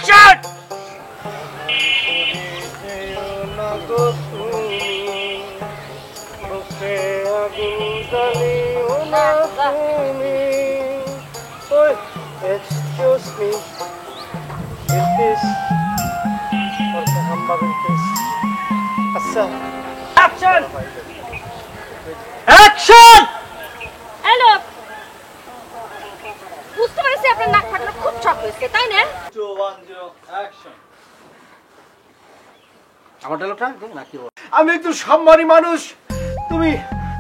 Action! Excuse me. Is this or the hamba will this? Assa. Action! Action! Hello, বুঝতে পারছি আপনার নাক ফাটানো খুব শখ হয়েছে, তাই না? 2 1 0 অ্যাকশন। আমার ডায়লগটা নাকি? আমি একটু সম্মানী মানুষ, তুমি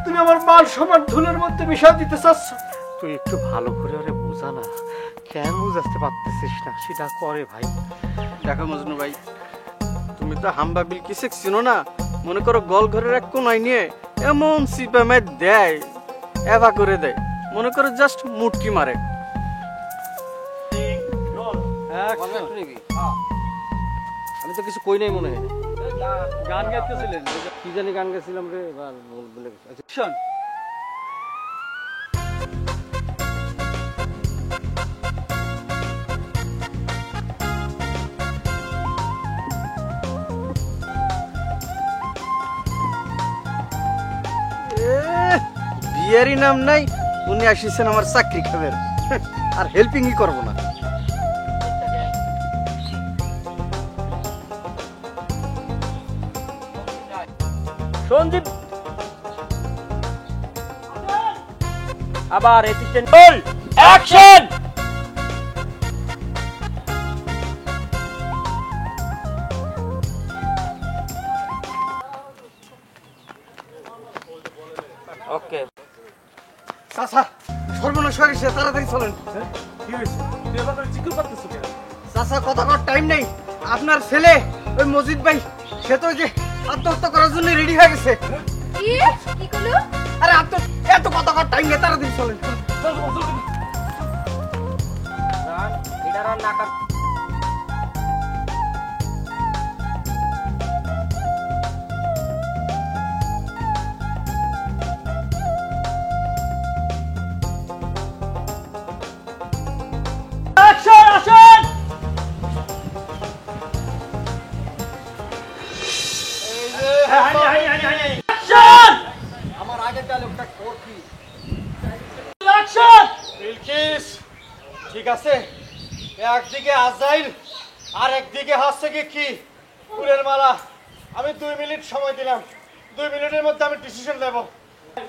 তুমি আমার মান সম্মান ধুলোর মধ্যে মিশিয়ে দিতে চাচ্ছ। তুই একটু ভালো করে ওরে বোঝা না, কেন বুঝাতে পারতেছিস না সেটা করে ভাই। দেখো মজনু ভাই, তুমি তো হাম্বা বিলকিসে চিনো না। মনে করো গোল ঘরের এক কোনায় নিয়ে এমন সিপামে দেয়, এভা করে দেয়, মনে করো জাস্ট মুটকি মারে। আমি তো কিছু কই নাই মনে হয়। গান গাইতেছিলেন? কি জানি গান গেছিলাম রে, এবার বলে গেছি। শোন, বিয়ারই নাম নাই, উনি আসিছেন আমার চাকরি খাবেন আর হেল্পিংই করবো না। সঞ্জীব আবার অ্যাসিস্ট্যান্ট বল অ্যাকশন! ওকে চাচা, সর্বনাশ হয়ে গেছে, তাড়াতাড়ি চলেন। কি হয়েছে? তুই এবার করে চিকুর পাচ্ছিস কেন? চাচা, কথা কর টাইম নেই। আপনার ছেলে ওই মজিদ ভাই, সে তো ওই যে আত্মহত্যা করার জন্য রেডি হয়ে গেছে। কি কি করলো? আরে এত কথা কর টাইম নেই, তাড়াতাড়ি চলেন। এটার আর নাকা অ্যাকশন! অ্যাকশন! অ্যাকশন! আমার আগের ডায়লগটা কোর কি? অ্যাকশন! বিলকিস, ঠিক আছে, একদিকে আজাইল আর একদিকে হচ্ছে কি ফুলের মালা। আমি 2 মিনিট সময় দিলাম, 2 মিনিটের মধ্যে আমি ডিসিশন নেব।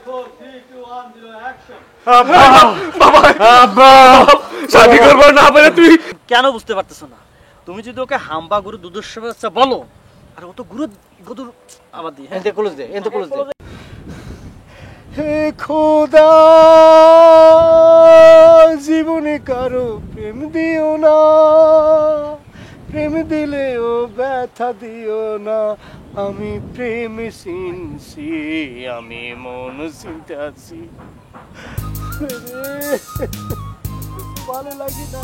4 3 2 1 0 অ্যাকশন। শাদি করব না বলে তুই কেন বুঝতে পারতেছ না? তুমি যদি ওকে হাম্বা গুরু দুধের বাচ্চা বলো, আর ও তো গুরু গদুর আবার দি এন্তে ক্লোজ দে, এন্তে ক্লোজ দে। হে খোদা, জীবনে কারো প্রেম দিও না, প্রেম দিলেও ব্যথা দিও না। আমি প্রেম চিনছি, আমি মন চিনতেছি, ভালো লাগে না।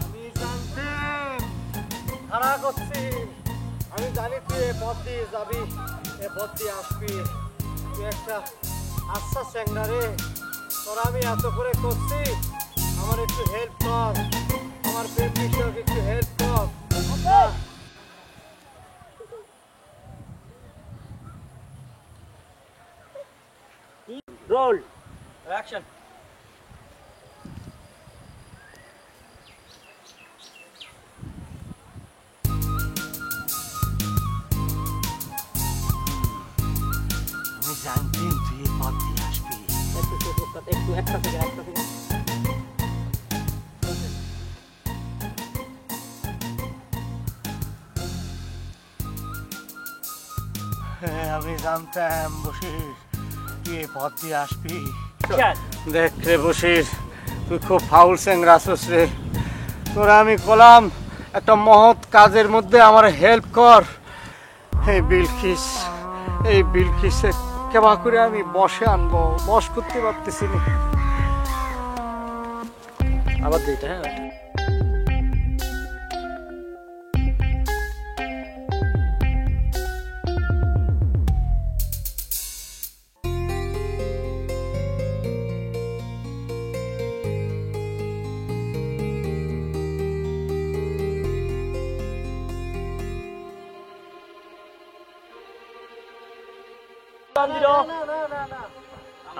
আমি জানতাম ধারা করছি, আমি জানি তুই এ পথ দিয়ে যাবি, এ পথ দিয়ে আসবি। তুই একটা আচ্ছা চ্যাংরা রে, তোরা আমি এত করে করছি, আমার একটু হেল্প কর, আমার প্রেম বিষয়ক একটু হেল্প কর। Roll action! আমি জানতাম তুই এ পথ দিয়ে আসবি। একটু একটা থেকে হ্যাঁ, আমি জানতাম বসির তুই এ পথ দিয়ে আসবি। ক্যাট দেখ রে বসির, তুই খুব ফাউল চ্যাংরা আছিস রে। তোরা আমি কলাম একটা মহৎ কাজের মধ্যে আমার হেল্প কর। এই বিলকিসে কেমন করে আমি বসে আনবো, বস করতে পারতেছি না। আবার দিটা। হ্যাঁ,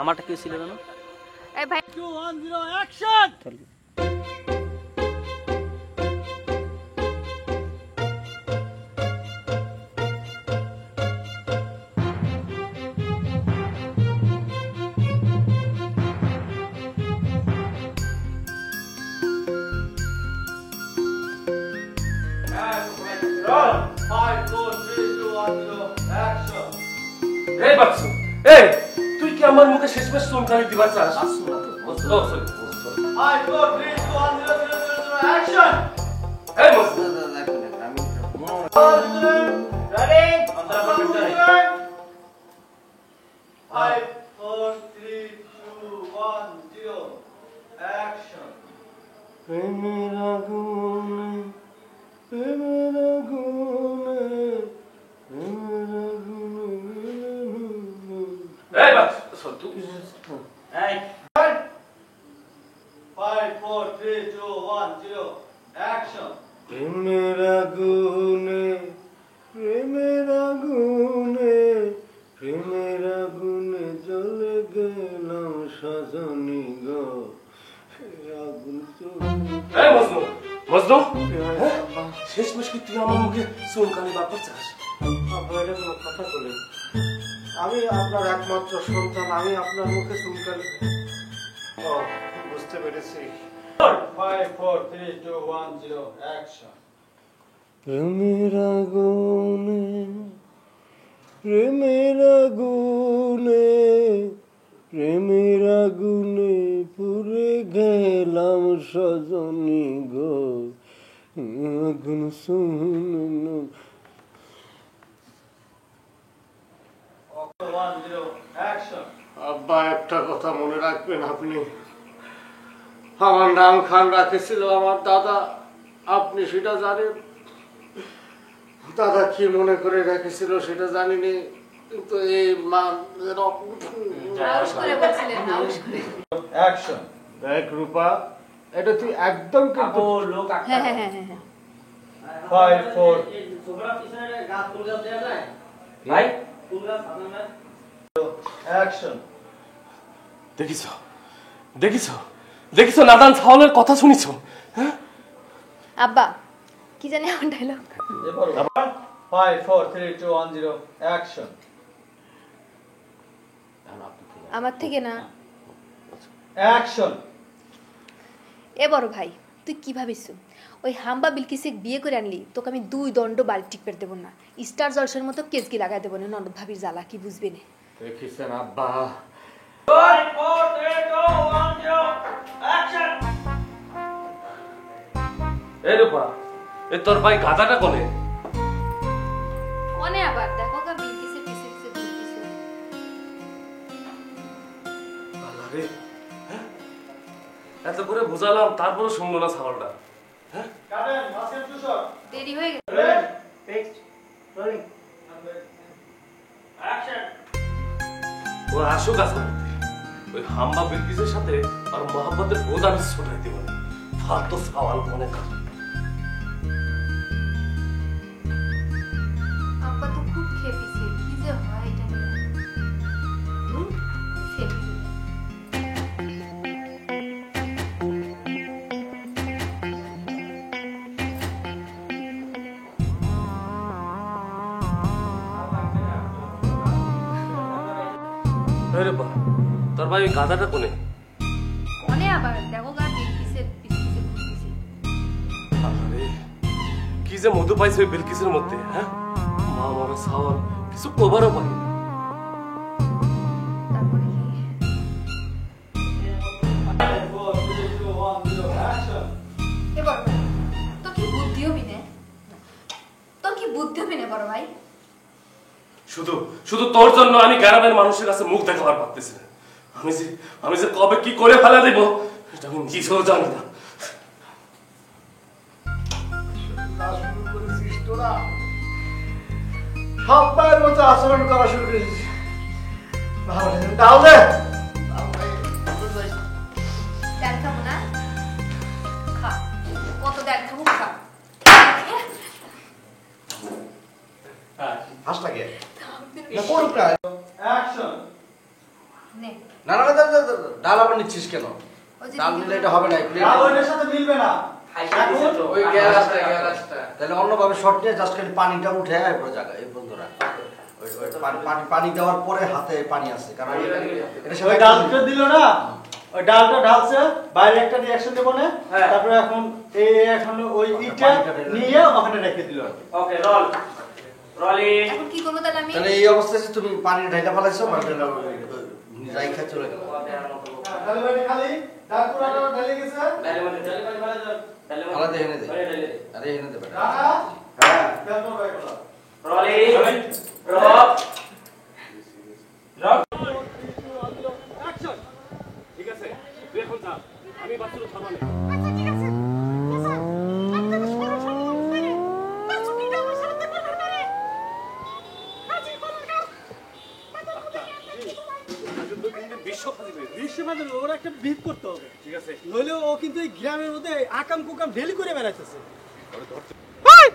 আমারটা কি ছিল জানো? এই ভাই 2 1 0 অ্যাকশন এই বাচ্চু, এই তুই কি আমার মুখে শেষমেশ চুনকালি দিবার চাস? এই মস্ত এই বাচ্চু সন্তু এই 5 4 3 2 1 0 অ্যাকশন প্রেমের আগুনে প্রেমের আগুনে প্রেমের আগুনে জ্বলে গেলাম সজনী গো আগুন এই মজনু মজনু শেষমেশ কি তুই আমার মুখে চুনকালি বাপর চাস? কথা বলেন আমি আপনার একমাত্র সন্তান আমি আপনার মুখে চুনকালি বুঝতে পেরেছি 5 4 3 2 1 0 অ্যাকশন প্রেমের আগুনে প্রেমের আগুনে প্রেমের আগুনে পুড়ে গেলাম সজনী গো আগুন শুনুন 1 0 অ্যাকশন আব্বা একটা কথা মনে রাখবেন আপনি আমার নাম খান রাখেছিল আমার দাদা আপনি সেটা জানেন দাদা কি মনে করে রেখেছিল সেটা জানিনি কিন্তু এই মা আউশ করে বলছিলেন আউশ করে অ্যাকশন দেখ রূপা এটা তুই একদম কিন্তু লোক হ্যাঁ হ্যাঁ হ্যাঁ হ্যাঁ 5 4 ভাই অ্যাকশন দেখিস দেখিস দেখিস নাদান ছাওয়ালের কথা শুনিস? হ্যাঁ আব্বা কি জানি আমার ডায়লগ 5 4 3 2 1 0 অ্যাকশন আমার থেকে না অ্যাকশন এ বড় ভাই তুই কি ভাবিস ওই হাম্বা বিলকিসে বিয়ে করে আনলি তোকে আমি 2 দণ্ড বাড়ি টিকপের দেবো না স্টার জলসের মতো কেসকি লাগাই দেবো না ননদ ভাবির জ্বালা কি বুঝবি না দেখিছেন আব্বা এই রূপা এ তোর ভাই গাধাটা কোনে? মনে আবার দেখো কা বিলকিসের পিছে পিছে ঘুরতেছে আরে হ্যাঁ এত করে বুঝালাম তারপরে শুনলো না ছাওয়ালটা। হ্যাঁ কাটেন মাসের জুসর দেরি হয়ে গেছে ও আসুক আসুক ওই হাম্বা বিলকিসের সাথে আর মোহাম্মদের বোধ আমি ছোটাই দিব না ফালতু ছাওয়াল মনে কর। আব্বা তো খুব খেপিছে কি যে হয় এটা নিয়ে খেপিছে এই রূপা তোর ভাই ওই গাধাটা কোনে? মনে আবার দেখো কা বিলকিসের পিছে পিছে ঘুরতেছে আরে কি যে মধু পাইছে ওই বিলকিসের মধ্যে। হ্যাঁ মা মরা ছাওয়াল কিছু কবারও পাই না। তারপরে কি 5 4 3 2 1 0 অ্যাকশন এবার তো কি বুদ্ধি হবি না তো কি বুদ্ধি হবি না বড় ভাই শুধু শুধু তোর জন্য আমি গ্রামের মানুষের কাছে মুখ দেখাবার পারতেছি না। আমি যে কবে কি করে ফেলা দেব এটা আমি নিজেও জানি না। সবার মতো আচরণ করা শুরু করেছি তাহলে দেখ খাবো না খা কত দেখ খাবো খা হাসটা কে না করুক না অ্যাকশন নে না না না, না, না, ডাল আবার নিচ্ছিস কেন? ওই যে ডাল নিলে এটা হবে না। ডাল ওইটার সাথে মিলবে না। ওই গ্যাসটা তাহলে অন্যভাবে শর্ট নিয়ে জাস্ট খালি পানিটা উঠে এরপর জায়গা এই বন্ধুরা ওই পানি দেওয়ার পরে হাতে পানি আছে, কারণ এটা ওই ডালটা দিল না, ওই ডালটা ঢালছে, বাইরে একটা রিঅ্যাকশন দেব না, তারপরে এখন ওই ইটা নিয়ে ওখানে রেখে দিল। ওকে রোল রোলিং। এখন কি করব তাহলে আমি? তাহলে এই অবস্থায় তুমি পানি ঢাইলা ফেলাইছো, পানিটা রাইখা চলে গেল। তাহলে মানে খালি ডাল পুরাটা ঢালে গেছে, আলাদা এনে দে, আরে এনে দে বেটা। হ্যাঁ তারপর ভাই বলো রোলিং রক রক। অ্যাকশন। ঠিক আছে তুই এখন যা, আমি বাচ্চাটা থামালে। আচ্ছা ঠিক আছে বাচ্চা নিতে আমার সাথে করবে না রে আজি কোন গাও বিশ্ববাদের ওর একটা বিট করতে হবে, ঠিক আছে নইলে ও কিন্তু এই গ্রামের মধ্যে আকাম কুকাম ঢেলি করে বেড়াইতেছে। ওই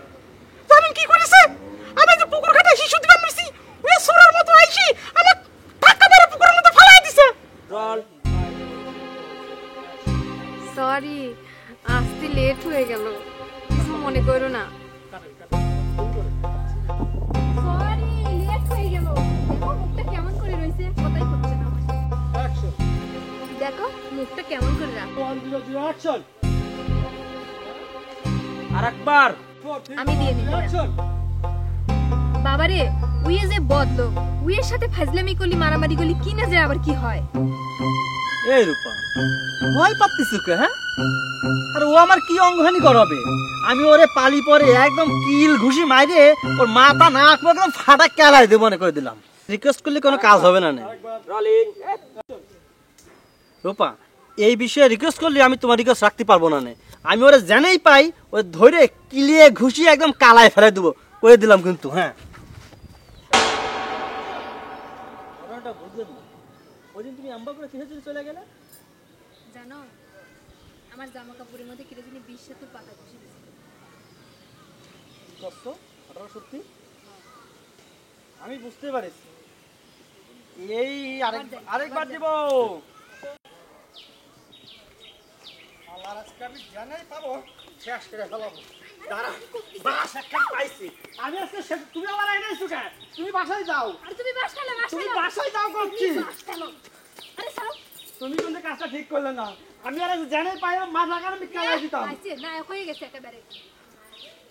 জানেন কি করেছে আমি যে পুকুর ঘাটে শিশু দিবান মিছি ওই সুরের মতো আইছি আমার টাকা মেরে পুকুরের মধ্যে ফেলাই দিছে। সরি আসতে লেট হয়ে গেল, কিছু মনে করো না। সরি লেট হয়ে গেল। দেখো মুখটা কেমন করে রইছে, কথাই হচ্ছে না আমার সাথে। অ্যাকশন। দেখো মুখটা কেমন করে রাখো। 1 0 0 অ্যাকশন। আরেকবার আমি দিয়ে দিই। অ্যাকশন। বাবারে উইয়ে যে বদলো, উইয়ের সাথে ফাজলামি করলি মারামারি করলি কি না যে আবার কি হয়। এই রূপা ভয় পাচ্ছিস কে? হ্যাঁ আর ও আমার কি অঙ্গহানি করাবে? আমি ওরে পালি পরে একদম কিল ঘুষি মাইরে ওর মাথা নাক মুখ একদম ফাটা কেলাই দেব মনে করে দিলাম। রিকোয়েস্ট করলে কোনো কাজ হবে না। রোলিং রূপা এই বিষয়ে রিকোয়েস্ট করলে আমি তোমার রিকোয়েস্ট রাখতে পারবো না। আমি ওরে জেনেই পাই ওই ধরে কিলিয়ে ঘুষি একদম কালায় ফেলে দেবো করে দিলাম কিন্তু। হ্যাঁ ওই দিন তুমি আম্বা করে কিসে চলে গেলে জানো আমার জামা কাপড়ের মধ্যে কিরে জানি 20 শত পাতা ঘষে দিয়েছে। কষ্ট 18 সত্যি আমি বুঝতে পারিছি। এই আরেকবার দেব। আল্লাহর আজকে আমি জানাই পাবো শেষ করে ফেলাবো। দাঁড়া বাস একটা পাইছি আমি আজকে তুমি আমার আইনাইছো কেন? তুমি বাসায় যাও। আর তুমি বাসখালে তুমি বাসায় যাও করছি। বাসখালো আরে সাও তুমি কিন্তু কাজটা ঠিক করলে না। আমি আর জানাই পাই মা লাগানো আমি কেলাই দিতাম। আইছে না হয়ে গেছে একেবারে।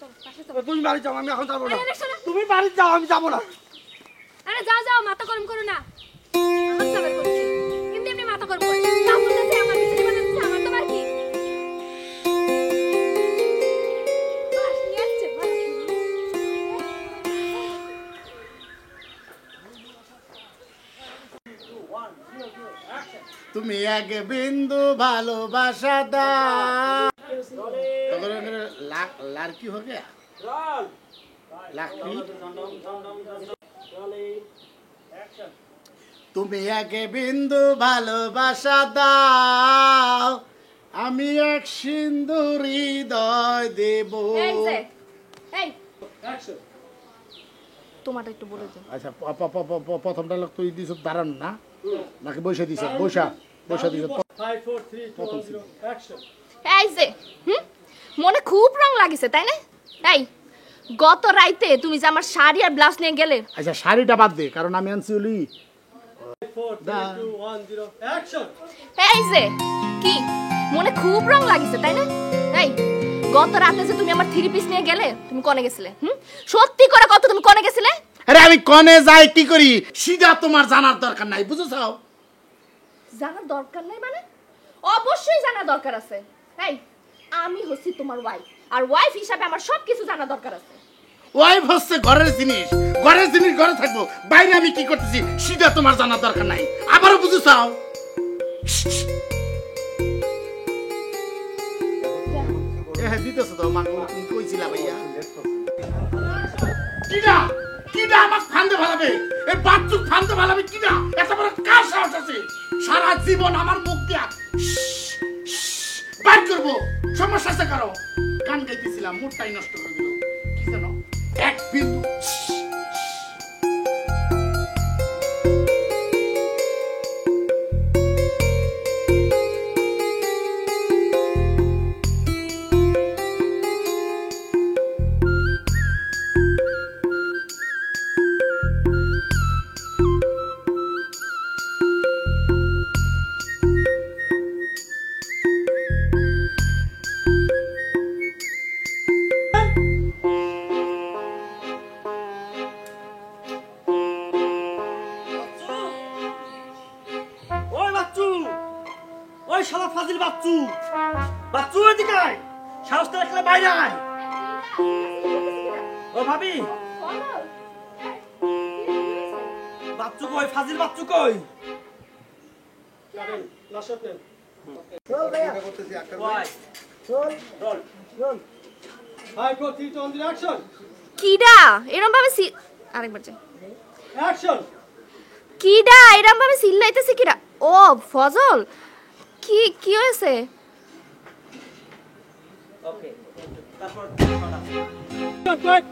চল পাশে চল। তুমি বাড়ি যাও, আমি এখন যাবো না। আরে শোনো। তুমি বাড়ি যাও, আমি যাবো না। আরে যাও যাও মাথা গরম করো না। আমার সাবার করছি কিন্তু এমনি মাথা গরম করে যাও বলতেছে আমার কিছু বানাচ্ছে আমার তোমার কি বাস নিয়ে আসছে বাস। তুমি এক বিন্দু ভালোবাসা দাও। লাড়কি हो गया লাড়কি। তুমি এক বিন্দু ভালোবাসা দাও, আমি এক সিন্ধু হৃদয় দেব। এই যে এই অ্যাকশন। তোমারটা একটু বলে দাও। আচ্ছা প্রথমটা লোক তুই দিছ দাঁড়ান না নাকি বসে দিছ? বসা দিছ। 5 4 3 2 1 0 অ্যাকশন। এই যে মনে খুব রং লাগিছে তাই না? এই গত রাইতে তুমি যে আমার শাড়ি আর ব্লাউজ নিয়ে গেলে। আচ্ছা শাড়িটা বাদ দে, কারণ আমি আনছি ওলি 4 3 2 1 0 অ্যাকশন। এই যে কি মনে খুব রং লাগিছে তাই না? এই গত রাতে যে তুমি আমার 3 পিস নিয়ে গেলে তুমি কোনে গেছিলে? সত্যি করে কত তুমি কোনে গেছিলে? আরে আমি কনে যাই কি করি সিধা তোমার জানার দরকার নাই, বুঝছো? জানার দরকার নাই মানে? অবশ্যই জানার দরকার আছে। এই আমি হচ্ছি তোমার ওয়াইফ আর ওয়াইফ হিসাবে আমার সবকিছু জানা দরকার আছে। ওয়াইফ হচ্ছে ঘরের জিনিস ঘরে থাকবো, বাইরে আমি কি করতেছি সিধা তোমার জানার দরকার নাই। আবারও বুঝছো? হ্যাঁ দিতেছো তো মা, তুমি কইছিলা ভাইয়া। কিডা আমার ফান্দে ভালাবে, এই বাচ্চুক ফান্দে ভালাবে কিডা? এত বড় কার সাহস আছে? সারা জীবন আমার মুখ দিয়া বাইর করবো, সমস্যা আছে কারো? গান গাইতেছিলাম, মুডটাই নষ্ট করে দিল। কি জানো এক বিন্দু ওই শালা ফাজিল বাচ্চু বাচ্চু এদিকে আয় সাহস তো রাখলে বাইরে আয় ও ভাবি বাচ্চু কই ফাজিল বাচ্চু কই Five, four, three, two, on the action. কিডা এরম ভাবে আরেকবার যাই Action. কিডা এরম ভাবে চিল্লাইতেছে কিডা ও ফজল কি কি হয়েছে ওকে তারপর Quick.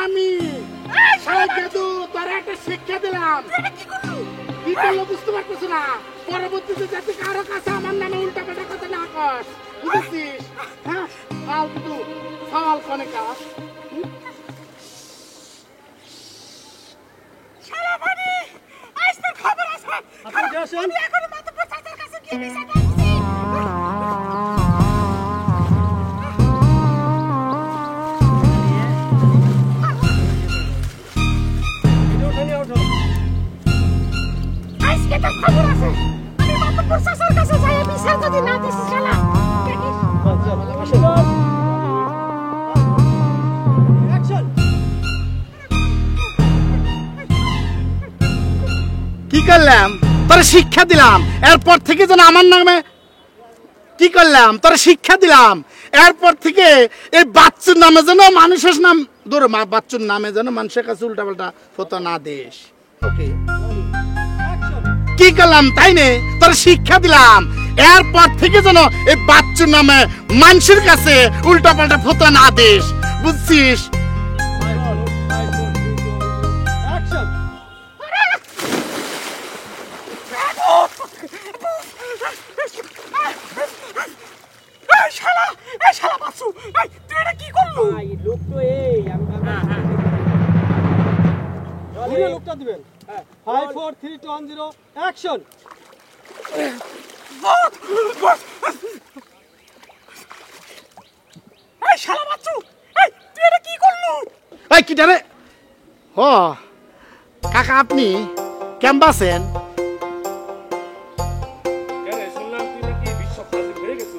আমি সাইকেদু তোরে একটা শিক্ষা দিলাম কি করলো বুঝতে পারছিস না পরবর্তীতে যাতে কারো কাছে আমার নামে উল্টাপাল্টা কথা না কস বুঝছিস হ্যাঁ ফালতু সওয়াল কোনে কাজ শালা ভানি আজ তো খবর আছে আপনি আসেন। আমি এখন মাত্র চাচার কাছে গিয়ে বিষয়টা বলছি আজকে তো খবর আছে আমি মাতপুর চাচার কাছে যাই বিচার যদি না দিছি শালা দেখিস Action. কি করলাম তোরে শিক্ষা দিলাম এরপর থেকে যেন আমার নামে কি করলাম তোরে শিক্ষা দিলাম এরপর থেকে এই বাচ্চুর নামে যেন মানুষের নাম ধরো বাচ্চুর নামে যেন মানুষের কাছে উল্টাপাল্টা ফতো না দিস ওকে কি করলাম তাই নে তোর শিক্ষা দিলাম এরপর থেকে যেন এই বাচ্চুর নামে মানুষের কাছে উল্টাপাল্টা ফতো না দিস বুঝছিস Action. এই শালা বাচ্চু এই তুই এটা কি করলু লোক তো এই ঘুরে লোকটা দিবেন 5 4 3 2 1 0 অ্যাকশন এই শালা বাচ্চু এই তুই এটা কি করলু এই কি রে ও কাকা আপনি কেমন আছেন কেন শুনলাম তুই নাকি বিশ্ব ফাজিল হয়ে গেছো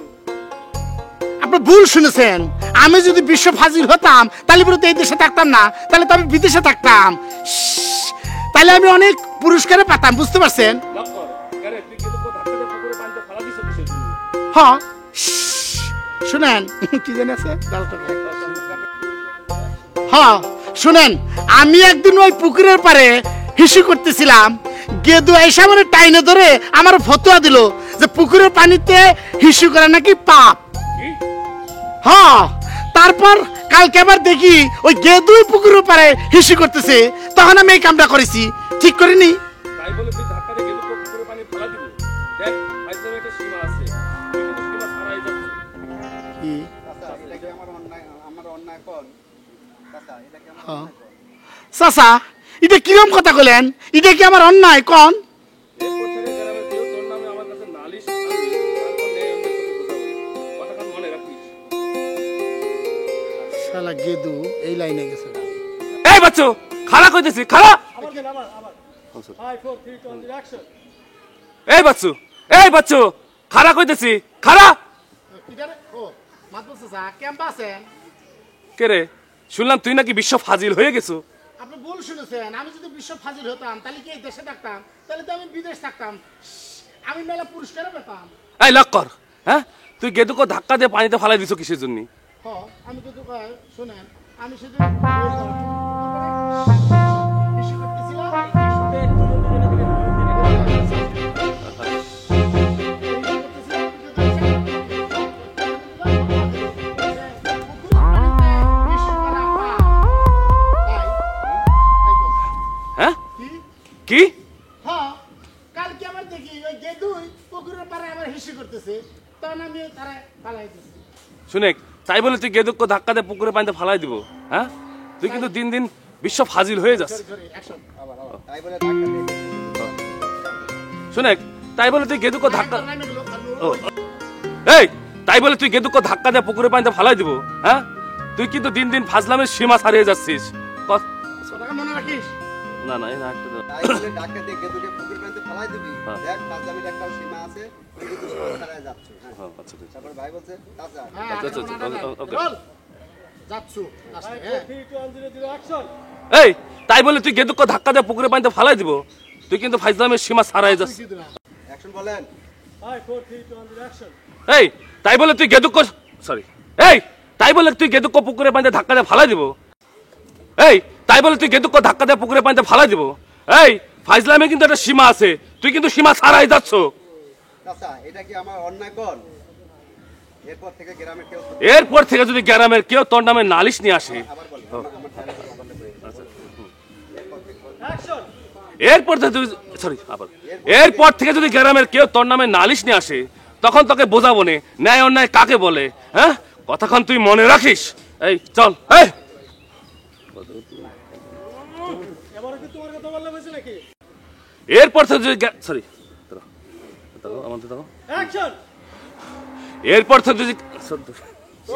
আপনি ভুল শুনেছেন আমি যদি বিশ্ব ফাজিল হতাম তাহলে পুরো এই দেশে থাকতাম না তাহলে তো আমি বিদেশে থাকতাম তাহলে আমি অনেক পুরস্কারে পেতাম বুঝতে পারছেন লক্কর কেন তুই কিন্তু ধাক্কা দিয়ে পুকুরে পানিতে ফেলা দিছ কিসের জন্য হ্যাঁ শুনেন কি জানি আছে হ্যাঁ শুনেন আমি একদিন ওই পুকুরের পারে হিসু করতেছিলাম গেদু এসে মানে টাইনে ধরে আমার ফতোয়া দিল যে পুকুরের পানিতে হিসু করা নাকি পাপ কি হ্যাঁ তারপর কালকে আবার দেখি ওই গেদুই পুকুরের পারে হিসু করতেছে তখন আমি এই কামটা করেছি ঠিক করিনি তাই বলে তুই ধাক্কা দিয়ে গেলে পুকুরে পানি ফেলা দিবি দেখ ফাইজলামের একটা সীমা আছে তুই কিন্তু সীমা ছাড়াই যাচ্ছিস চাচা এটা কিরম কথা বলেন এটা কি আমার অন্যায় কন এরপর থেকে গ্রামে কেউ তোর নামে আমার কাছে নালিশ আনবে তারপর ন্যায় অন্যায় তোকে বোঝাবো কথাটা মনে রাখিস শালা গেদু এই লাইনে গেছে এই বাচ্চো খালা কইতেছি খালা আবার 5 4 3 2 1 0 অ্যাকশন এই বাচ্চো খালা কইতেছি খালা কে রে শুনলাম তুই নাকি বিশ্ব ফাজিল হয়ে গেছো আপনি ভুল শুনেছেন আমি যদি বিশ্ব ফাজিল হতাম তাহলে কি এই দেশে থাকতাম তাহলে তো আমি বিদেশ থাকতাম আমি মেলা পুরস্কারও পেতাম এই লক্কর হ্যাঁ তুই গেদুকে ধাক্কা দিয়ে পানিতে ফেলাই দিছো কিসের জন্য আমি তো শুনেন আমি শুধু হ্যাঁ কি কালকে আবার দেখি ওই গেদুই পুকুরের পারে আবার হিসু করতেছে তখন আমি তারা পালাই দিচ্ছি শুনে তাই বলে তুই গেদুকে ধাক্কা দিয়ে পুকুরে পানিতে ফেলাই দিব হ্যাঁ তুই কিন্তু দিন দিন বিশ্ব ফাজিল হয়ে যাচ্ছে শুনে তাই বলে তুই গেদুকে ধাক্কা ও, এই তাই বলে তুই গেদুকে ধাক্কা দিয়ে পুকুরে পানিতে ফালাই দিব? হ্যাঁ, তুই কিন্তু দিন দিন ফাজলামের সীমা ছাড়িয়ে যাচ্ছিস। মনে রাখিস। না না, এই না একটা দাও। তাই বলে ধাক্কা দিয়ে গেদুকে পুকুর পানিতে ফেলাই দিবি? দেখ ফাজলামির একটা সীমা আছে, তুই কিন্তু সীমা ছাড়াই যাচ্ছ। হ্যাঁ, আচ্ছা ঠিক আছে। তারপর ভাই বলছে চাচা আচ্ছা আচ্ছা ওকে। যাচ্ছু এই তাই বলে তুই গেদুকে ধাক্কা দিয়ে পুকুরে পানিতে ফালাই দিব? তুই কিন্তু ফাজলামের সীমা ছাড়াই যাচ্ছিস। অ্যাকশন বলেন। এই তাই বলে তুই গেদুকে সরি এই তাই বলে তুই গেদুকে পুকুরে পানিতে ধাক্কা দিয়ে ফালাই দিব? এই তাই বলে তুই গেদুকে ধাক্কা দিয়ে পুকুরে পানিতে ফালাই দিব? এই ফাজলামে কিন্তু একটা সীমা আছে, তুই কিন্তু সীমা ছাড়াই যাচ্ছ। চাচা এটা কি আমার অন্যায় কর? এরপর থেকে গ্রামের কেউ এরপর থেকে যদি গ্রামের কেউ তোর নামে নালিশ নিয়ে আসে, আবার বলেন আমার এরপর থেকে সরি আবার এরপর থেকে যদি গ্রামের কেউ তোর নামে নালিশ নিয়ে আসে, তখন তোকে বোঝাবো নে ন্যায় অন্যায় কাকে বলে। হ্যাঁ, কতক্ষণ তুই মনে রাখিস। এই চল। এই এরপর থেকে যদি সরি আমাদের দাও, এরপর থেকে যদি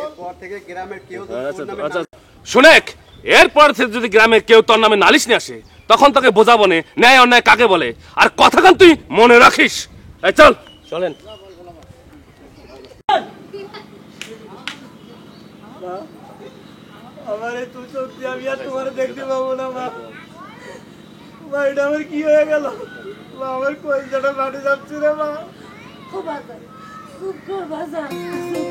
এরপর থেকে গ্রামের কেউ আচ্ছা আচ্ছা শুনেক, এরপর থেকে যদি গ্রামের কেউ তোর নামে নালিশ নিয়ে আসে, তখন তোকে বোঝাবো নে ন্যায় অন্যায় কাকে বলে। আর কথাখান তুই মনে রাখিস। এই চল চলেন। আমারে তুই চোখ দিয়ে আমি আর তোমার দেখতে পাবো না মা। মা এটা আমার কি হয়ে গেল? মা আমার কলজাটা মাটি যাচ্ছে রে মা। ও বাবা, চুপ কর বাবা, চুপ কর।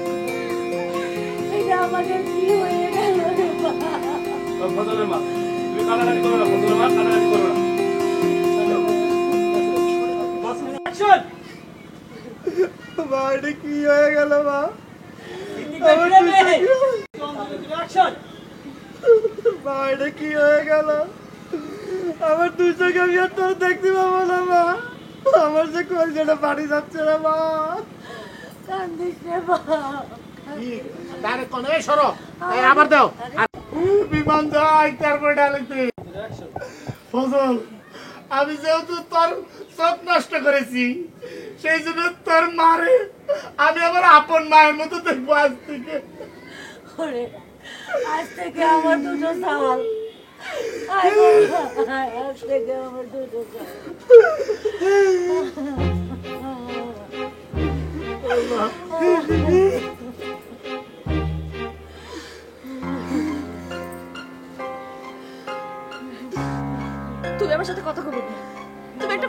এটা আমাদের কি হয়ে গেল রে বাবা? ফজলের মা, তুমি কান্নাকাটি করো না। ফজলের মা, কান্নাকাটি করো না। মা এটা কি হয়ে গেল মা? মা এটা কি হয়ে গেল? আমার দুই চোখে আমি আর তোর দেখতে পাবো না মা। আমার যে কলজাটা বাড়ি যাচ্ছে রে মা। কান্দিস রে বাবা। ডাইরেক্ট কোন এই সরো। এই আবার দাও। বিমান যাই তারপর ডাইরেক্ট ফজল, আমি যেহেতু তোর চোখ নষ্ট করেছি, সেই জন্য তোর মারে আমি আমার আপন মায়ের মতো দেখবো আজ থেকে। ওরে, আজ থেকে আমার দুটো সাল। আয় বাবা, আজ থেকে আমার দুটো সাল। তুই আমার সাথে কথা বলবি? তুমি একটা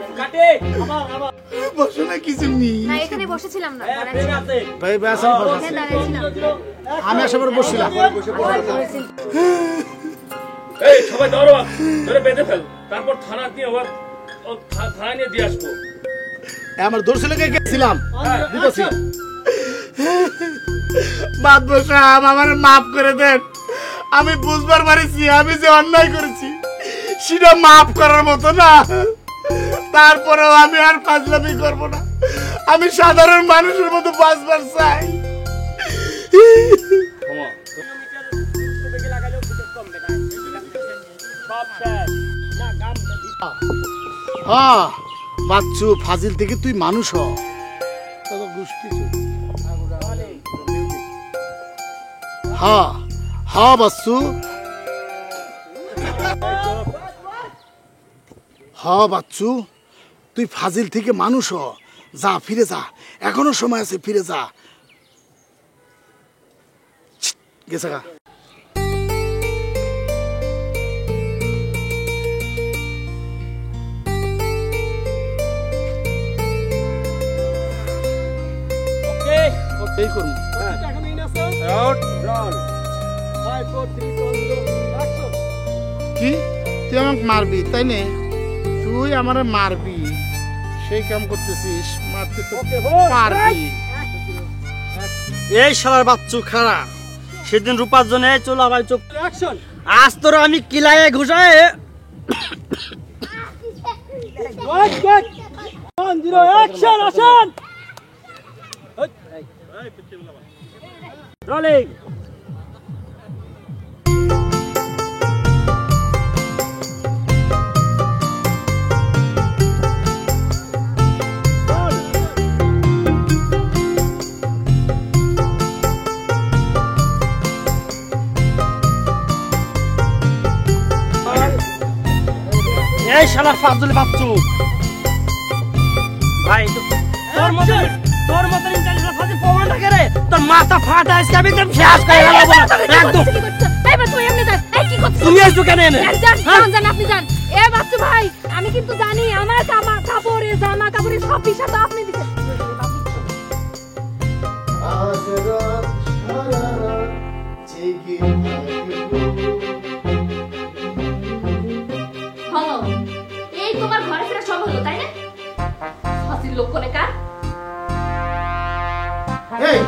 বসো না কিছু নেই। না, এখানে বসেছিলাম না, দাঁড়াচ্ছিলাম। ভাই বেসন এখানে দাঁড়াচ্ছিলাম। আমি আসার বসছিলাম। এই সবাই ধরো, ধরে বেঁধে ফেল, তারপর থানা দিয়ে থানায় নিয়ে দিয়ে আসবো। আমার দর্শনে গেছিলাম দিতেছি। বাদ সাহেব, আমার মাফ করে দেন। আমি বুঝবার পারিছি আমি যে অন্যায় করেছি সেটা মাফ করার মতো না। তারপরেও আমি আর ফাজলামি করবো না। আমি সাধারণ মানুষের মতো বাঁচবার চাই। হ্যাঁ বাচ্চু, ফাজিল থেকে তুই মানুষ হ। হ্যাঁ হ্যাঁ বাচ্চু, হ্যাঁ বাচ্চু, তুই ফাজিল থেকে মানুষ হ। যা, ফিরে যা, এখনো সময় আছে, ফিরে যা। গেছে গা। এই করুন কি? তুই আমাকে মারবি তাই না? তুই আমার মারবি, সেই কাম করতেছিস। মারতে তো পারবি। এই শালার বাচ্চু খারাপ। সেদিন রূপার জন্য চলো আবার চোখ। আজ তোর আমি কিলায় ঘুষায় রোলিং। শালা ফাজলে বাচ্চু ভাই তোর মতন ইন্টারন্যাশনাল ফাজলে প্রমাণ রাখে রে তোর মাথা ফাটা আজকে আমি একদম শেষ করে গেলাম একদম তুমি আসছো কেন এনে আপনি জান এ বাচ্চু ভাই আমি কিন্তু জানি আমার জামা কাপড়ে সব বিষয় তো আপনি দিচ্ছেন আজ রাত সারা রাত জেগে থাকবো। হলো এই তোমার ঘরে ফেরা সব হলো তাই না হাসির লোক কোনে কার এই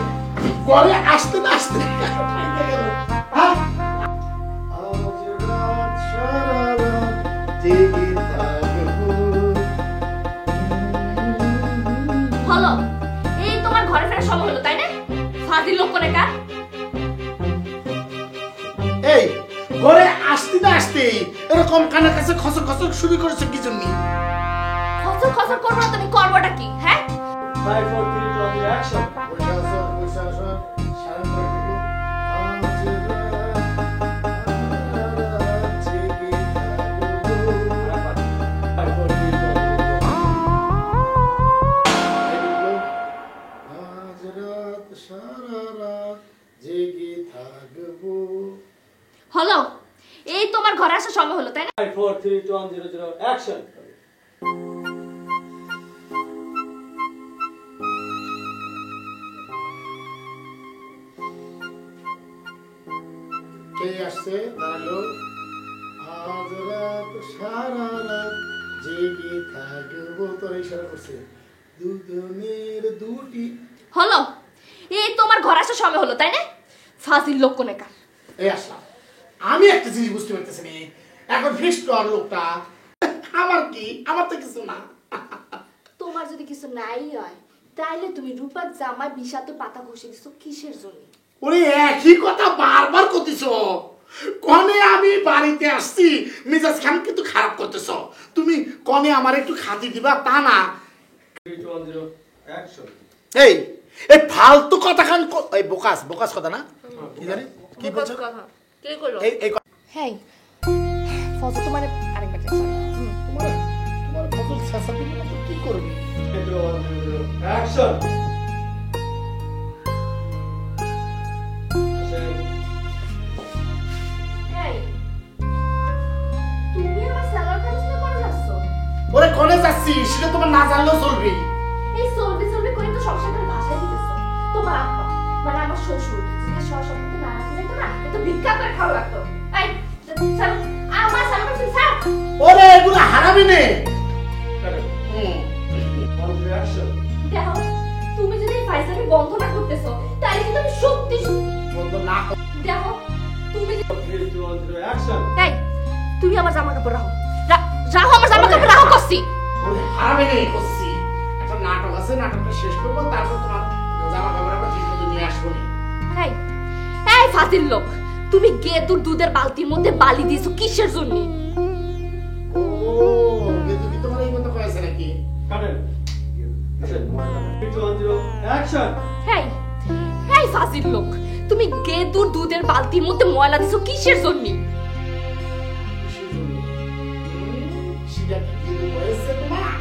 ঘরে আসতে না আসতে হ্যাঁ? আজ রাত সারা রাত জেগে থাকবো। হলো এই তোমার ঘরে ফেরা সব হলো তাই না হাসির লোক কোনে কার এই ঘরে আসতে না আসতে এরকম কানের কাছে খসর খসর শুরু করেছে কি জন্য? খসর খসর করবো না তুমি করবোটা কি হ্যাঁ 5 4 3 2 1 অ্যাকশন পয়সা আসর সারা করে দিল। আজ রাত জেগে থাকবো। 5 4 3 2 আজ রাত সারা রাত জেগে থাকবো। হলো এই তোমার ঘরে আসা সময় হলো তাই না 5 4 3 2 1 0 0 অ্যাকশন কে আসছে দাঁড়ালো? আজ রাত সারা রাত জেগে থাকবো। তোর ইশারা করছে দুজনের দুটি। হলো এই তোমার ঘরে আসা সময় হলো তাই না ফাজিল লোক কোনে কার এই আসলাম আমি একটা জিনিস বুঝতে পারতেছি না এখন ফিক্সড কর লোকটা আমার কি আমার তো কিছু না। তোমার যদি কিছু নাই হয় তাইলে তুমি রূপার জামা বিষাক্ত পাতা ঘষে দিছো কিসের জন্য ওরে একই কথা বারবার করতেছ কনে আমি বাড়িতে আসছি মিজাজ খান কিন্তু খারাপ করতেছ তুমি কনে আমার একটু খাতি দিবা তা না 3 2 1 0 অ্যাকশন এই এই ফালতু কথা খান এই বোকাস বোকাস কথা না কি জানি কি বলছো কে কইলো এই এই হেই ফটো তোমার আরেকবার তোমার তোমার ফসল শেষা দিলে তো কি করবে 3 2 1 0 অ্যাকশন হেই তুমি আমার সালোয়ার কামিজ নিয়ে করে যাচ্ছ ওরে কনে যাচ্ছি সেটা তোমার না জানলেও চলবে এই সলবে করে তো সংসারের ভাষায় দিতেছো তোমার আব্বা মানে আমার শ্বশুর যদি সরস্বতীতে না রাখতে যেত না এত ভিক্ষা করে খাওয়া লাগতো এই চল আমার সালোয়ার কামিজ ছাড় ওরে এগুলো হারাবি নে অ্যাকশন দেখো তুমি যদি এই ফাইজলামি বন্ধ না করতেছো তাহলে কিন্তু আমি সত্যি বন্ধ না কর। দেখো তুমি 3 2 1 0 অ্যাকশন এই তুমি আমার জামা কাপড় রাখো রাখো আমার জামা কাপড় রাখো কসি ওরে হারাবি নে করছি একটা নাটক আছে নাটকটা শেষ করবো তারপর তোমার জামা কাপড় আমরা ঠিক মতো নিয়ে আসবো নি। এই এই ফাজিল লোক তুমি গেদুর দুধের বালতির মধ্যে বালি দিয়েছো কিসের জন্য ও কিন্তু কি তোমার এই কথা কয়েছে নাকি কাটেন 3 2 1 0 অ্যাকশন এই এই ফাজিল লোক তুমি গেদুর দুধের বালতির মধ্যে ময়লা দিছো কিসের জন্য সেটা কি কিন্তু হয়েছে তোমার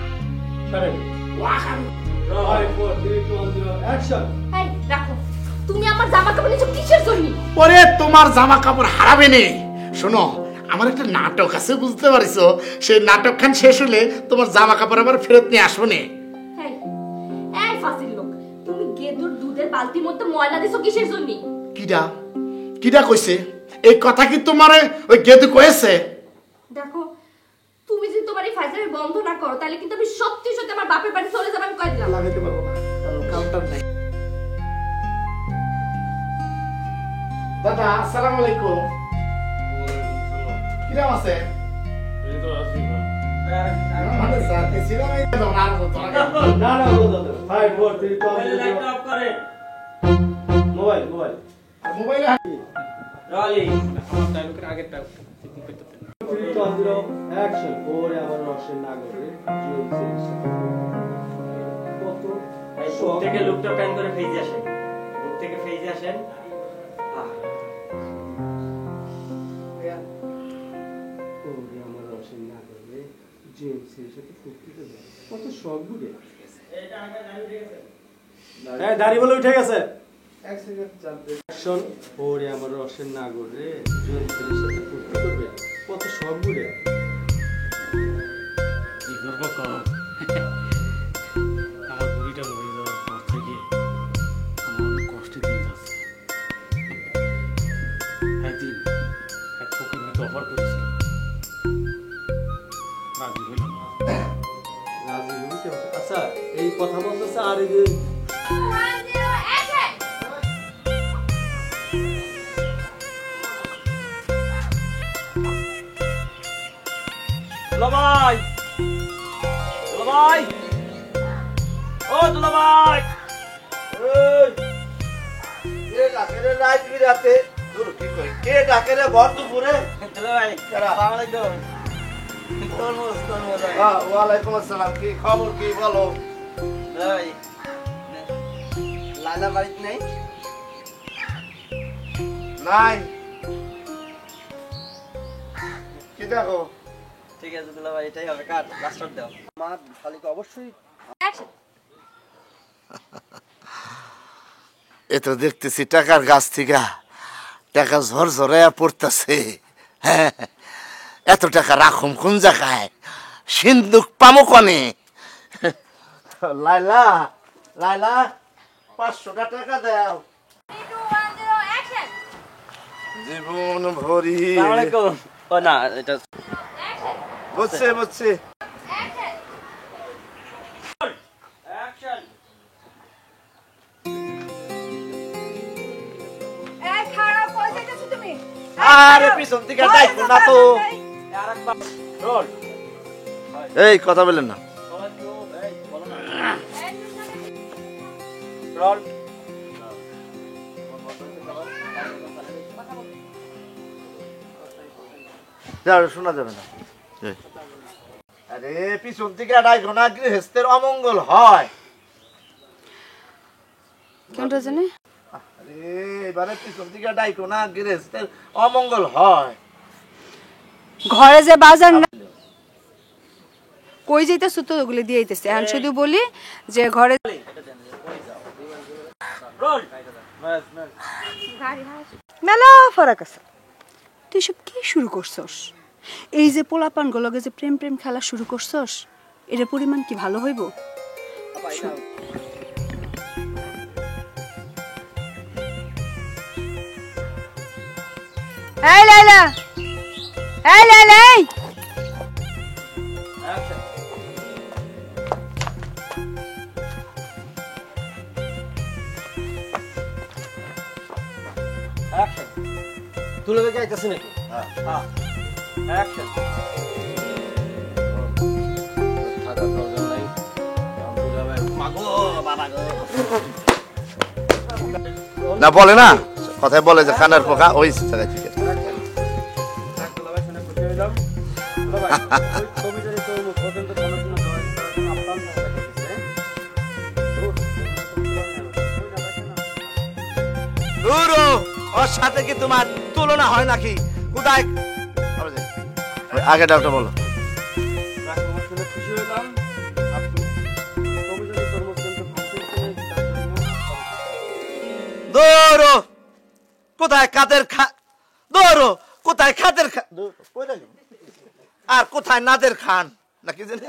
কাটেন ওয়াখান 5 4 3 2 1 0 অ্যাকশন এই রাখো তুমি আমার জামা কাপড় নিছো কিসের জন্য ওরে তোমার জামা কাপড় হারাবে নে শোনো আমার একটা নাটক আছে বুঝতে পারিছো সেই নাটকখান শেষ হলে তোমার জামা কাপড় আবার ফেরত নিয়ে আসবো নে এই এই ফাজিল লোক তুমি গেদুর দুধের বালতির মধ্যে ময়লা দিছো কিসের জন্য কিডা কিডা কইছে এই কথা কি তোমার ওই গেদু কয়েছে দেখো তুমি যদি তোমার এই ফাইজলামি বন্ধ না করো তাহলে কিন্তু আমি সত্যি সত্যি আমার বাপের বাড়ি চলে যাবো আমি কই দিলাম লাগাইতে পারবো না কাউন্টার নাই দাদা আসসালামু আলাইকুম কিরাম আছে মানে স্যার এসিলাম এই দাও না না না বলো 5 4 3 2 1 লাইট অফ করে মোবাইল মোবাইলে রলি টাইম করে আগেরটা 3 2 1 0 অ্যাকশন ওরে আমার রসের নাগরে কত বুক থেকে লুকটা প্যান করে ফেজে আসেন বুক থেকে ফেজে আসেন ওরে আমার রসের নাগরে দাড়ি বলে উঠে গেছে শোন ওরে আমার রসের নাগর রে জয়ন্তীর সাথে ফুর্তি করবে কত সব ঘুরে কি করবো কম আমার বুড়িটা মরে যাওয়ার পর থেকে আমার অনেক কষ্টে দিন যাচ্ছে। একদিন এক ফকির মিকে অফার করেছিল, রাজি হইলাম না। রাজি হবি কেমন? আচ্ছা এই কথা বলতেছে আর এই যে দুলাভাই, দুলাভাই, ও দুলাভাই, কে ডাকে রে রাত বিরাতে? দূর কি কই? কে ডাকে রে ভর দুপুরে? দুলাভাই আসসালামু আলাইকুম। তরমুজ তরমুজ ওয়ালাইকুম আসসালাম। কি খবর কি বলো? দুলাভাই লালা বাড়িতে নেই? নাই। কি দেখো? ঠিক আছে দুলাভাই, এটাই হবে, কাট লাস্টার দাও। আমার শালিকে অবশ্যই এ তো দেখতেছি টাকার গাছ থেকে টাকা ঝরঝরাইয়া পড়তেছে। হ্যাঁ, এত টাকা রাখুম কোন জায়গায়? সিন্ধুক পামো কনে? লাইলা, লাইলা 500 টাকা দাও। জীবন ভরি। আসসালামু আলাইকুম। ও না, এটা বুঝছে বুঝছে। আরে পিছন থেকে ডাইকো না তো। এই কথা বলেন না। শোনা যাবে না। আরে পিছন থেকে ডাইকো না, গৃহস্থের অমঙ্গল হয়। কেনটা জানে? আরে এবারে পিছন থেকে ডাইকো না, গৃহস্থের অমঙ্গল হয়। ঘরে যে বাজার না কই যাইতেছ তো ওগুলো দিয়ে আইতেছে। এখন শুধু বলি যে ঘরে মেলা ফারাক আছে। তুই সব কি শুরু করছস? এই যে পোলাপান গুলোকে যে প্রেম প্রেম খেলা শুরু করছস, এর পরিমাণ কি ভালো হইব? এই লাইলা, এই লাইলা, এই তুলে দেখে আইতাছে নাকি? না বলে না, কথায় বলে যে খানার পোকা ওই জায়গায় থেকে। ওর সাথে কি তোমার তুলনা হয় নাকি? কোথায় আগে ডাক্তার বলো। দৌড়ো কোথায় কাদের দৌড়ো কোথায় খাদের আর কোথায় নাদের খান নাকি জানি।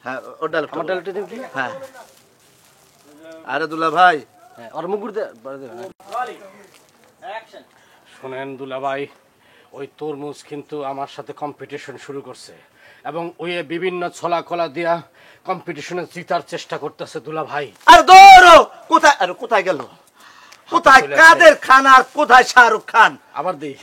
হ্যাঁ ওটা আমার ডালটা দেব কি? হ্যাঁ আরে দুলা ভাই, আর মুগুর দে শোনেন দুলাভাই, ওই তরমুজ কিন্তু আমার সাথে কম্পিটিশন শুরু করছে এবং ওই বিভিন্ন ছলা কলা দিয়া কম্পিটিশনে জিতার চেষ্টা করতেছে দুলাভাই। আর দৌড়ো কোথায়, আরে কোথায় গেল? কোথায় কাদের খান আর কোথায় শাহরুখ খান? আবার দেই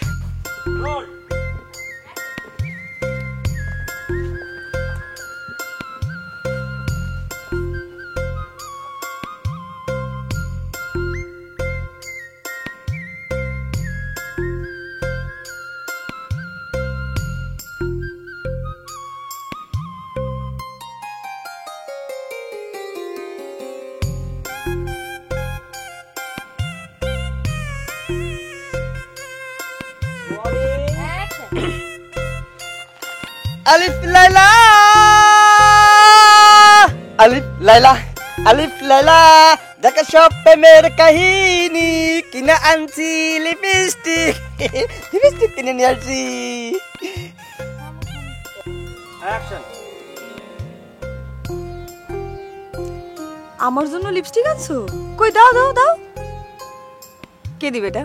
আলিফ লাইলা আলিফ লাইলা আলিফ লাইলা দেখা সব প্রেমের কাহিনী কিনে আনছি লিপস্টিক লিপস্টিক কিনে নিয়ে আসছি আমার জন্য লিপস্টিক আনছো? কই দাও দাও দাও। কে দিবে এটা?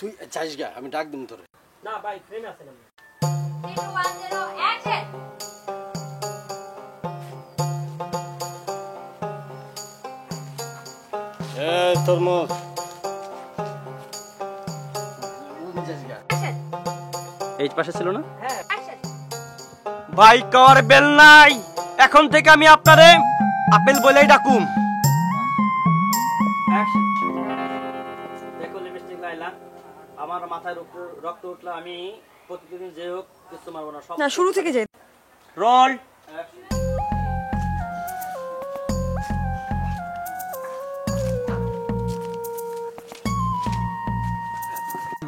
তুই যাইস গা, আমি ডাক দিম তোরে। না ভাই ফ্রেম আছে না। তরমুজ এই পাশে ছিল না? ভাই কর বেল নাই, এখন থেকে আমি আপনারে আপেল বলেই ডাকুম। দেখো লিপস্টিক লাইলা, আমার মাথায় রক্ত উঠলো, আমি প্রতিদিন যে হোক কিছু মারবো না। না শুরু থেকে যাই। রোল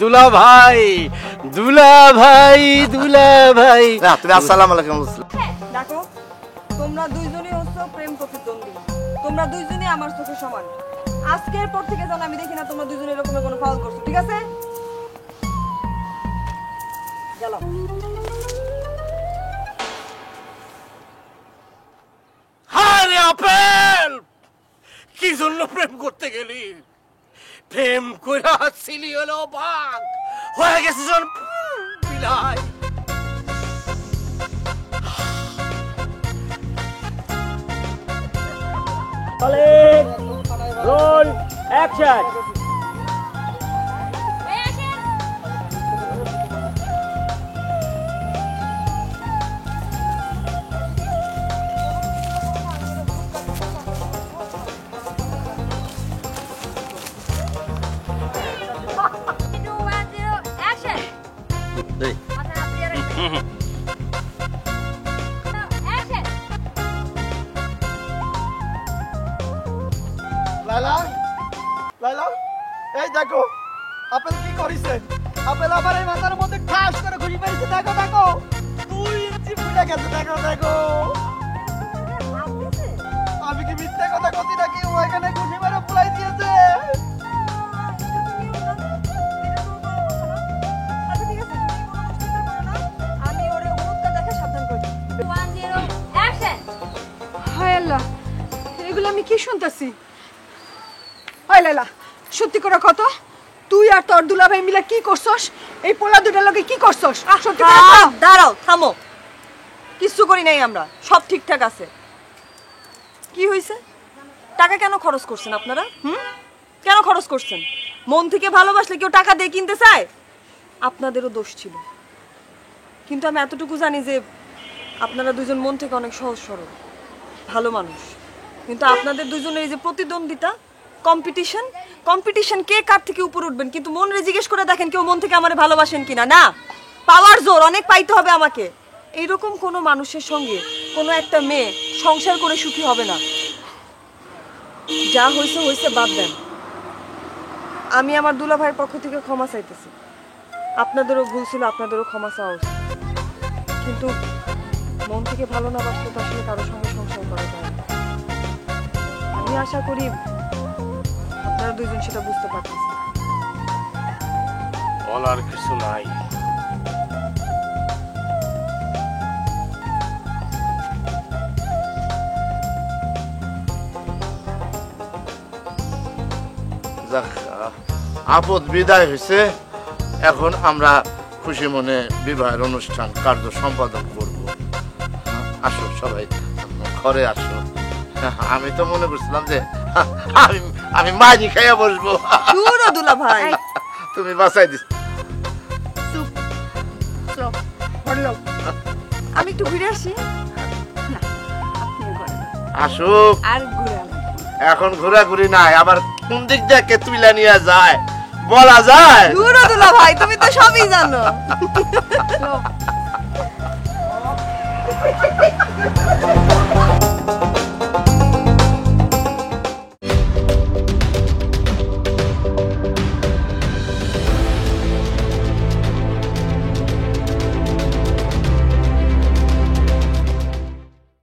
দুলা ভাই দুলা ভাই দুলা ভাই। না তুমি আসসালামু আলাইকুম বলছো। দেখো তোমরা দুইজনই হচ্ছে প্রেম প্রতিদ্বন্দ্বী, তোমরা দুইজনই আমার চোখে সমান। আজকের পর থেকে যেন আমি দেখি না তোমরা দুইজনের এরকম কোনো ফাউল করছো, ঠিক আছে? চলো। আরে আপেল, কি জন্য প্রেম করতে গেলি? প্রেম কইরা ছিলি হলো বাঘ, হয়ে গেছে জন বিলাই। Roll action. লাইলা লাইলা, এই দেখো আপেল কি করিছে। আপেল আবার এই মাথার মধ্যে ঠাস করে ঘুরি পেয়েছে। দেখো দেখো 2 ইঞ্চি ফুলে গেছে। দেখো দেখো, আমি কি মিথ্যে কথা কতি নাকি? ও এখানে ঘুষি মেরে ফুলাই দিয়েছে। আমি ওরে মুখটা দেখে সাবধান করি। 1 0 অ্যাকশন। হায় আল্লাহ, এগুলো আমি কি শুনতাছি? হায় লালা, সত্যি করে কত তুই আর তোর দুলাভাই মিলে কি করছস? এই পোলা দুটার লগে কি করছস? সত্যি করে কও। দাঁড়াও, থামো। কিচ্ছু করি নাই আমরা, সব ঠিকঠাক আছে। কি হয়েছে? টাকা কেন খরচ করছেন আপনারা? কেন খরচ করছেন? মন থেকে ভালোবাসলে কেউ টাকা দিয়ে কিনতে চায়? আপনাদেরও দোষ ছিল, কিন্তু আমি এতটুকু জানি যে আপনারা দুজন মন থেকে অনেক সহজ সরল ভালো মানুষ। কিন্তু আপনাদের দুজনের এই যে প্রতিদ্বন্দ্বিতা, কম্পিটিশন কে কার থেকে উপরে উঠবেন, কিন্তু মনে জিজ্ঞেস করে দেখেন কেউ মন থেকে আমারে ভালোবাসেন কিনা। না, পাওয়ার জোর অনেক পাইতে হবে আমাকে। এইরকম কোনো মানুষের সঙ্গে কোনো একটা মেয়ে সংসার করে সুখী হবে না। যা হয়েছে হয়েছে, বাদ দেন। আমি আমার দুলাভাইয়ের পক্ষ থেকে ক্ষমা চাইতেছি। আপনাদেরও ভুল ছিল, আপনাদেরও ক্ষমা চাওয়া উচিত। কিন্তু মন থেকে ভালো না বাসলে তো আসলে কারোর সঙ্গে সংসার করা যায় না। আমি আশা করি আপনারা দুইজন সেটা বুঝতে পারতেছেন। বলার কিছু নাই। যাক, আপদ বিদায় হয়েছে। এখন আমরা খুশি মনে বিবাহের অনুষ্ঠান কার্য সম্পাদন করব। আসো সবাই ঘরে আসো। আমি তো মনে করছিলাম যে আমি মাঝি খাইয়া বসবো। দুলাভাই, তুমি বাঁচাই দিস। আমি একটু ঘুরে আসি। আসো। আর ঘুরে এখন ঘোরাঘুরি নাই, আবার কোন দিক থেকে তুইলা নিয়ে যায় বলা যায়? দুলাভাই, তুমি তো সবই জানো।